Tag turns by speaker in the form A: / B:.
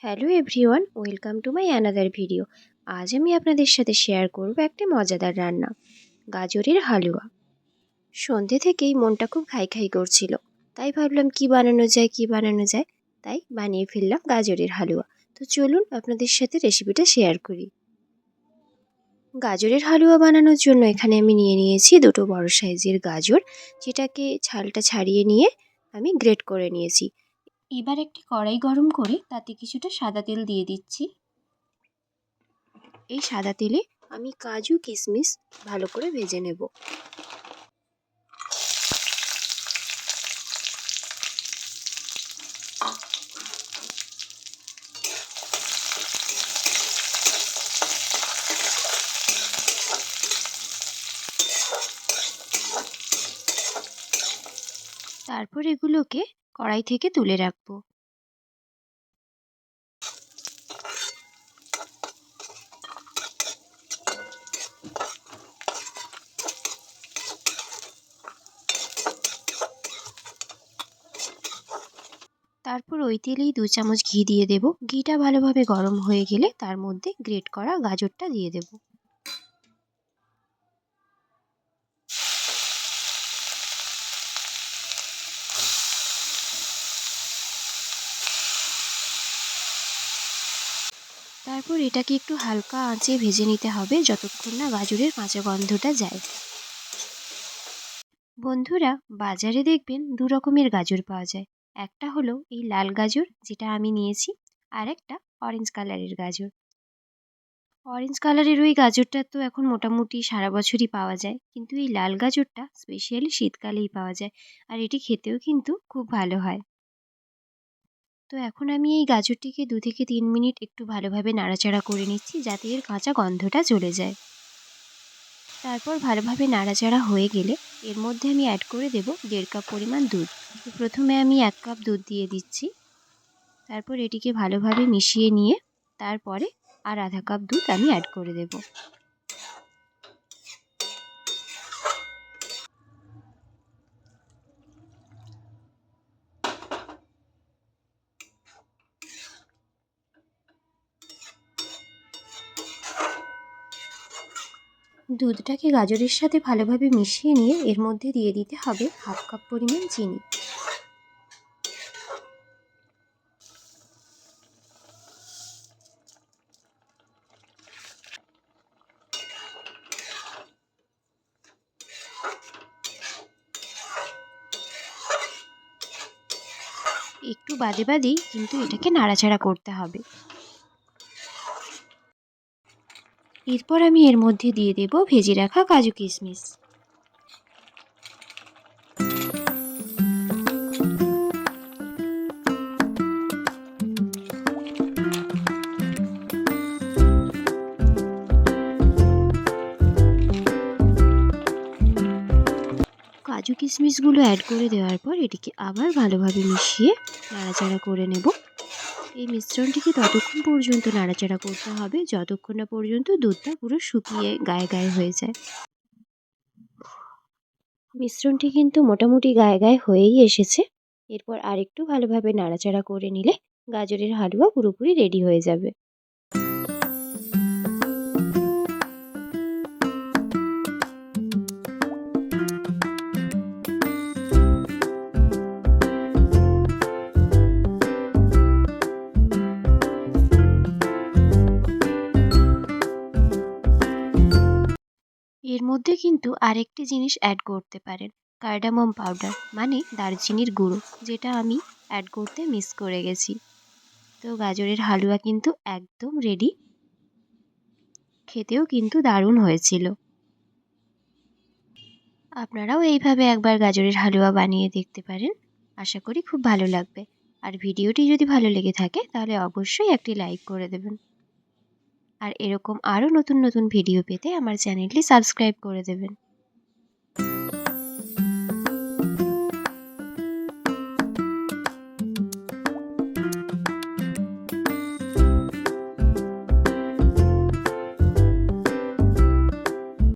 A: Hello everyone, welcome to my another video. আজ আমি আপনাদের সাথে শেয়ার করব একটা মজাদার রান্না, গাজরের হালুয়া। সন্ধে থেকেই মনটা খুব খাই খাই করছিল, তাই ভাবলাম কি বানানো যায়। তাই বানিয়ে ফেললাম গাজরের হালুয়া। তো চলুন আপনাদের সাথে রেসিপিটা শেয়ার করি। গাজরের হালুয়া বানানোর জন্য এখানে আমি নিয়ে নিয়েছি দুটো বড় সাইজের গাজর, যেটাকে ছালটা ছাড়িয়ে নিয়ে আমি গ্রেট করে নিয়েছি। এবার একটি কড়াই গরম করে তাতে কিছুটা সাদা তেল দিয়ে দিচ্ছি। এই সাদা তেলে আমি কাজু কিশমিশ ভালো করে ভেজে নেব। তারপর এগুলোকে কড়াই থেকে তুলে রাখবো। তারপর ওই তেলেই 2 চামচ ঘি দিয়ে দেব। ঘিটা ভালোভাবে গরম হয়ে গেলে তার মধ্যে গ্রেট করা গাজরটা দিয়ে দেব। তারপর এটাকে একটু হালকা আঁচে ভেজে নিতে হবে যতক্ষণ না গাজরের কাঁচা গন্ধটা যায়। বন্ধুরা, বাজারে দেখবেন 2 রকমের গাজর পাওয়া যায়। একটা হলো এই লাল গাজর, যেটা আমি নিয়েছি, আর একটা অরেঞ্জ কালারের গাজর। অরেঞ্জ কালারের ওই গাজরটা তো এখন মোটামুটি সারা বছরই পাওয়া যায়, কিন্তু এই লাল গাজরটা স্পেশালি শীতকালেই পাওয়া যায়, আর এটি খেতেও কিন্তু খুব ভালো হয়। তো এখন আমি এই গাজরটিকে 2 থেকে 3 মিনিট একটু ভালোভাবে নাড়াচাড়া করে নিচ্ছি, যাতে এর কাঁচা গন্ধটা চলে যায়। তারপর ভালোভাবে নাড়াচাড়া হয়ে গেলে এর মধ্যে আমি অ্যাড করে দেব 1.5 কাপ পরিমাণ দুধ। তো প্রথমে আমি 1 কাপ দুধ দিয়ে দিচ্ছি। তারপর এটিকে ভালোভাবে মিশিয়ে নিয়ে তারপরে আর আধা কাপ দুধ আমি অ্যাড করে দেব। দুধটাকে গাজরের সাথে ভালোভাবে মিশিয়ে নিয়ে এর মধ্যে দিয়ে দিতে হবে 1/2 কাপ পরিমাণ চিনি। একটু বাদে বাদেই কিন্তু এটাকে নাড়াচাড়া করতে হবে। এরপর আমি এর মধ্যে দিয়ে দেব ভেজে রাখা কাজু কিশমিশ। কাজু কিশমিশগুলো অ্যাড করে দেওয়ার পর এটিকে আবার ভালোভাবে মিশিয়ে নাড়াচাড়া করে নেব। এই মিশ্রণটিকে ততক্ষণ পর্যন্ত নাড়াচাড়া করতে হবে যতক্ষণ না পর্যন্ত দুধটা পুরো শুকিয়ে গায়ে গায়ে হয়ে যায়। মিশ্রণটি কিন্তু মোটামুটি গায়ে গায়ে হয়েই এসেছে। এরপর আরেকটু ভালোভাবে নাড়াচাড়া করে নিলে গাজরের হালুয়া পুরোপুরি রেডি হয়ে যাবে। এর মধ্যে কিন্তু আরেকটি জিনিস অ্যাড করতে পারেন, কার্ডামম পাউডার, মানে দারচিনির গুঁড়ো, যেটা আমি অ্যাড করতে মিস করে গেছি। তো গাজরের হালুয়া কিন্তু একদম রেডি। খেতেও কিন্তু দারুণ হয়েছিল। আপনারাও এইভাবে একবার গাজরের হালুয়া বানিয়ে দেখতে পারেন। আশা করি খুব ভালো লাগবে। আর ভিডিওটি যদি ভালো লেগে থাকে তাহলে অবশ্যই একটি লাইক করে দেবেন। আর এরকম আরও নতুন নতুন ভিডিও পেতে আমার চ্যানেলটি সাবস্ক্রাইব করে দেবেন।